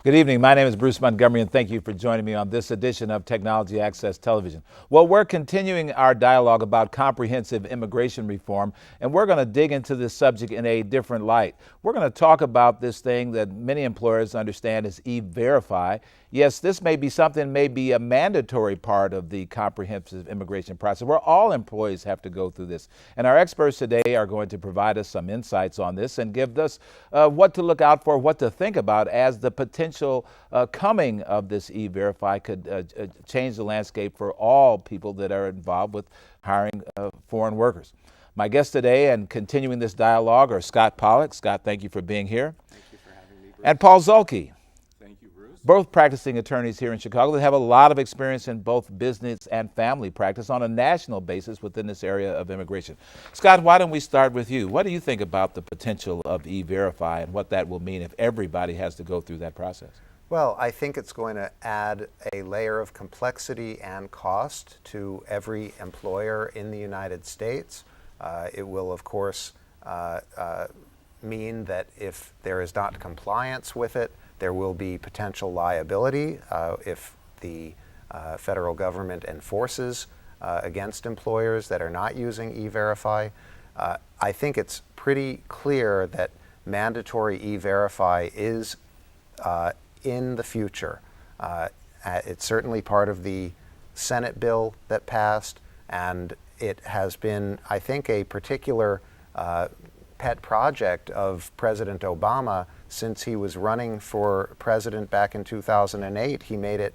Good evening. My name is Bruce Montgomery, and thank you for joining me on this edition of Technology Access Television. Well, we're continuing our dialogue about comprehensive immigration reform, and we're going to dig into this subject in a different light. We're going to talk about this thing that many employers understand as EVerify. Yes, this may be something, may be a mandatory part of the comprehensive immigration process where all employees have to go through this. And our experts today are going to provide us some insights on this and give us what to look out for, what to think about as the potential coming of this EVerify could change the landscape for all people that are involved with hiring foreign workers. My guests today and continuing this dialogue are Scott Pollock. Scott, thank you for being here. Thank you for having me, Bruce. And Paul Zulkie. Thank you, Bruce. Both practicing attorneys here in Chicago that have a lot of experience in both business and family practice on a national basis within this area of immigration. Scott, why don't we start with you? What do you think about the potential of EVerify and what that will mean if everybody has to go through that process? Well, I think it's going to add a layer of complexity and cost to every employer in the United States. It will, of course, mean that if there is not compliance with it, there will be potential liability if the federal government enforces against employers that are not using EVerify. I think it's pretty clear that mandatory EVerify is in the future. It's certainly part of the Senate bill that passed, and it has been, I think, a particular pet project of President Obama since he was running for president back in 2008. He made it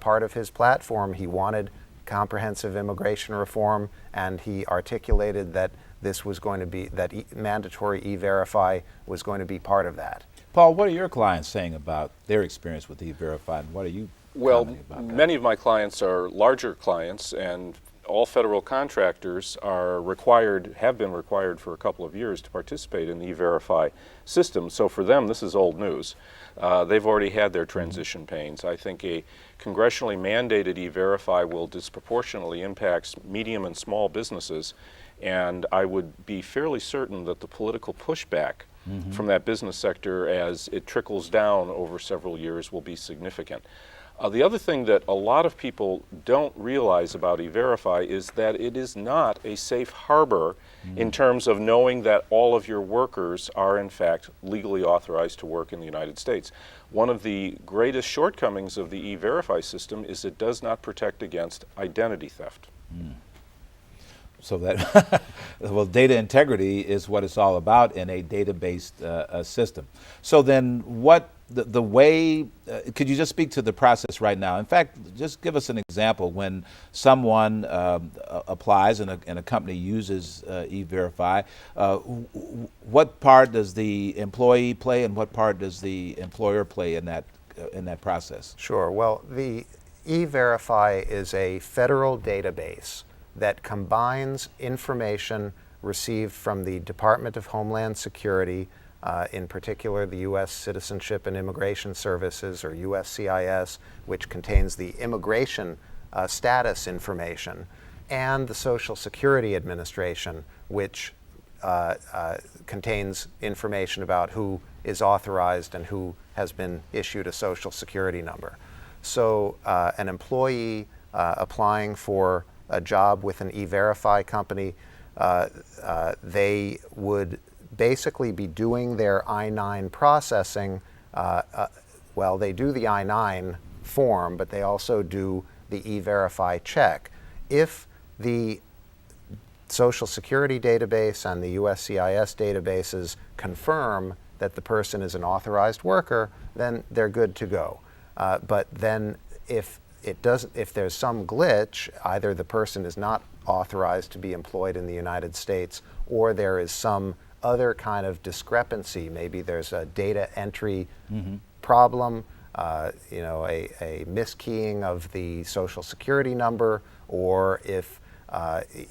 part of his platform. He wanted comprehensive immigration reform, and he articulated that this was going to be, mandatory EVerify was going to be part of that. Paul, what are your clients saying about their experience with EVerify, and what are you commenting about that? Many of my clients are larger clients, and all federal contractors are required, have been required for a couple of years to participate in the EVerify system. So for them, this is old news. They've already had their transition pains. I think a congressionally mandated EVerify will disproportionately impact medium and small businesses, and I would be fairly certain that the political pushback from that business sector as it trickles down over several years will be significant. The other thing that a lot of people don't realize about EVerify is that it is not a safe harbor in terms of knowing that all of your workers are in fact legally authorized to work in the United States. One of the greatest shortcomings of the EVerify system is it does not protect against identity theft. So that, well, data integrity is what it's all about in a data-based system. So then what, the way, could you just speak to the process right now? In fact, just give us an example when someone applies and a company uses EVerify. What part does the employee play and what part does the employer play in that process? Sure. Well, the EVerify is a federal database that combines information received from the Department of Homeland Security, in particular the U.S. Citizenship and Immigration Services, or USCIS, which contains the immigration status information, and the Social Security Administration, which contains information about who is authorized and who has been issued a Social Security number. So an employee applying for a job with an EVerify company, they would basically be doing their I-9 processing. Well, they do the I-9 form, but they also do the EVerify check. If the Social Security database and the USCIS databases confirm that the person is an authorized worker, then they're good to go. But then if there's some glitch, either the person is not authorized to be employed in the United States, or there is some other kind of discrepancy. Maybe there's a data entry problem, a miskeying of the Social Security number, or if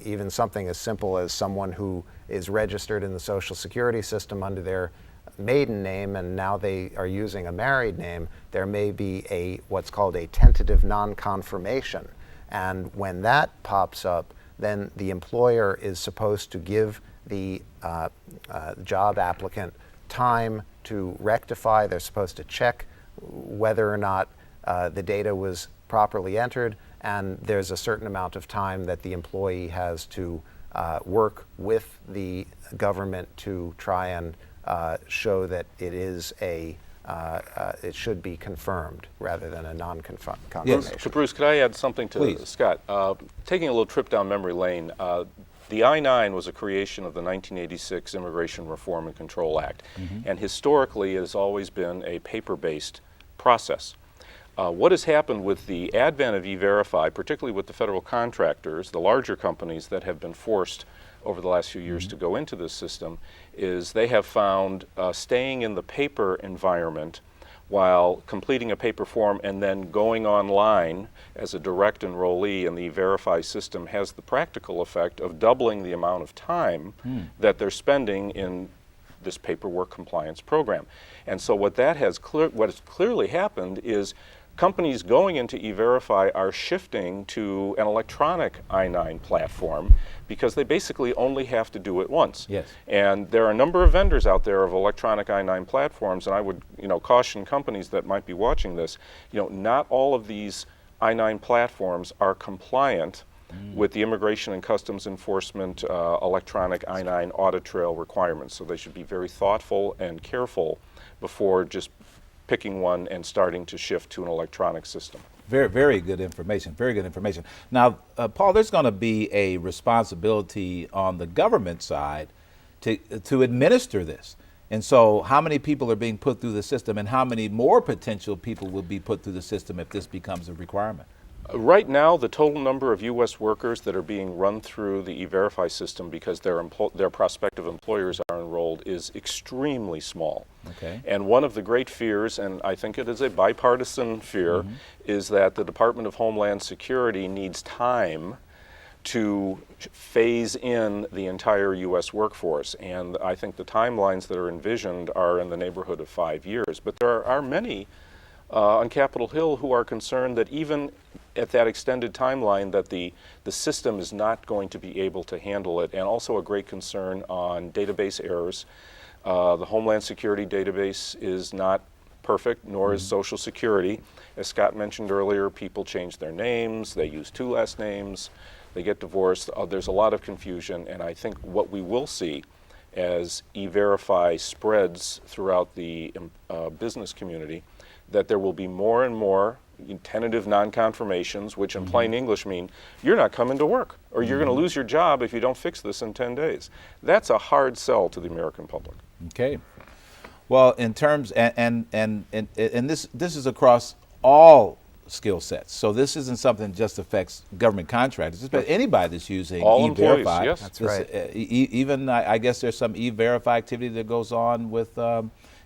even something as simple as someone who is registered in the Social Security system under their maiden name and now they are using a married name, there may be what's called a tentative non-confirmation. And when that pops up, then the employer is supposed to give the job applicant time to rectify. They're supposed to check whether or not the data was properly entered, and there's a certain amount of time that the employee has to work with the government to try and show that it is it should be confirmed rather than a non-confirmation. Yes. So Bruce, could I add something to Please. Scott? Taking a little trip down memory lane, the I-9 was a creation of the 1986 Immigration Reform and Control Act, and historically it has always been a paper-based process. What has happened with the advent of EVerify, particularly with the federal contractors, the larger companies that have been forced over the last few years to go into this system, is they have found staying in the paper environment while completing a paper form and then going online as a direct enrollee in the EVerify system has the practical effect of doubling the amount of time that they're spending in this paperwork compliance program. And so what has clearly happened is companies going into EVerify are shifting to an electronic I-9 platform because they basically only have to do it once. Yes. And there are a number of vendors out there of electronic I-9 platforms, and I would caution companies that might be watching this, not all of these I-9 platforms are compliant with the Immigration and Customs Enforcement electronic I-9 audit trail requirements. So they should be very thoughtful and careful before just picking one and starting to shift to an electronic system. Very, very good information. Very good information. Now, Paul, there's going to be a responsibility on the government side to administer this. And so how many people are being put through the system, and how many more potential people will be put through the system if this becomes a requirement? Right now, the total number of U.S. workers that are being run through the EVerify system because their prospective employers are enrolled is extremely small. Okay. And one of the great fears, and I think it is a bipartisan fear, is that the Department of Homeland Security needs time to phase in the entire U.S. workforce. And I think the timelines that are envisioned are in the neighborhood of 5 years. But there are many on Capitol Hill who are concerned that even at that extended timeline that the system is not going to be able to handle it, and also a great concern on database errors. The Homeland Security database is not perfect, nor is Social Security. As Scott mentioned earlier, people change their names, they use 2 last names, they get divorced. There's a lot of confusion, and I think what we will see as EVerify spreads throughout the business community, that there will be more and more tentative non-confirmations, which in plain English mean you're not coming to work, or you're going to lose your job if you don't fix this in 10 days. That's a hard sell to the American public. Okay. Well, in terms, and this is across all skill sets. So this isn't something that just affects government contractors, but anybody that's using All employees, EVerify. yes. That's right. Even, I guess there's some EVerify activity that goes on with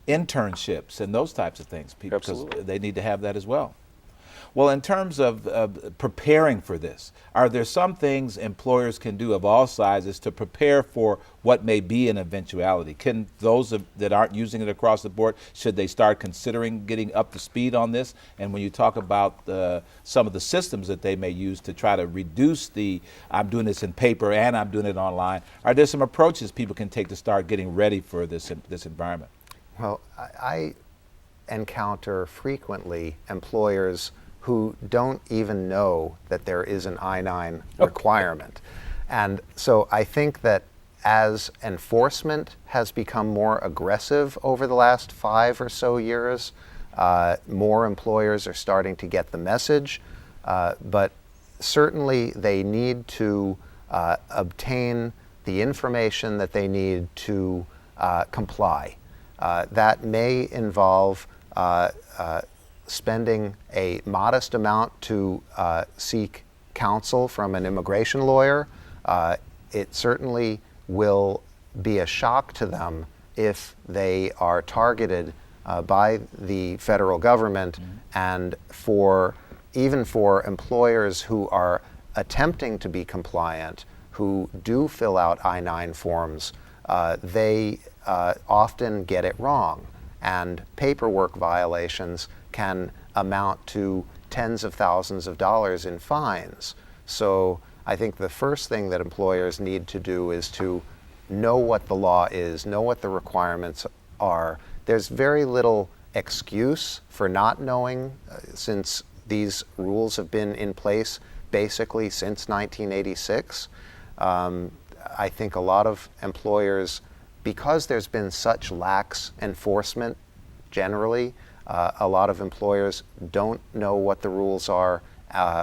internships and those types of things, because Absolutely. they need to have that as well. Well, in terms of preparing for this, are there some things employers can do of all sizes to prepare for what may be an eventuality? Can those that aren't using it across the board, should they start considering getting up to speed on this? And when you talk about some of the systems that they may use to try to reduce I'm doing this in paper and I'm doing it online, are there some approaches people can take to start getting ready for this environment? Well, I encounter frequently employers who don't even know that there is an I-9 requirement. And so I think that as enforcement has become more aggressive over the last 5 or so years, more employers are starting to get the message, but certainly they need to obtain the information that they need to comply. That may involve spending a modest amount to seek counsel from an immigration lawyer. It certainly will be a shock to them if they are targeted by the federal government, and even for employers who are attempting to be compliant, who do fill out I-9 forms, they often get it wrong, and paperwork violations can amount to tens of thousands of dollars in fines. So I think the first thing that employers need to do is to know what the law is, know what the requirements are. There's very little excuse for not knowing, since these rules have been in place basically since 1986. I think a lot of employers, because there's been such lax enforcement generally, a lot of employers don't know what the rules are,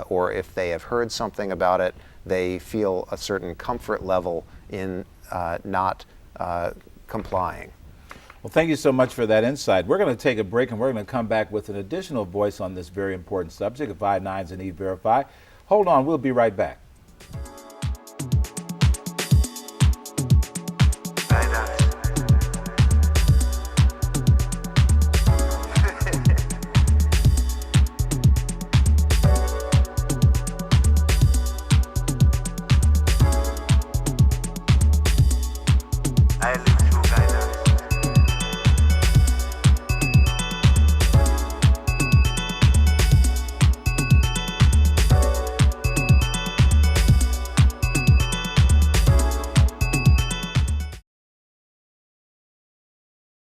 or if they have heard something about it, they feel a certain comfort level in not complying. Well, thank you so much for that insight. We're going to take a break and we're going to come back with an additional voice on this very important subject of I-9s and EVerify. Hold on, we'll be right back.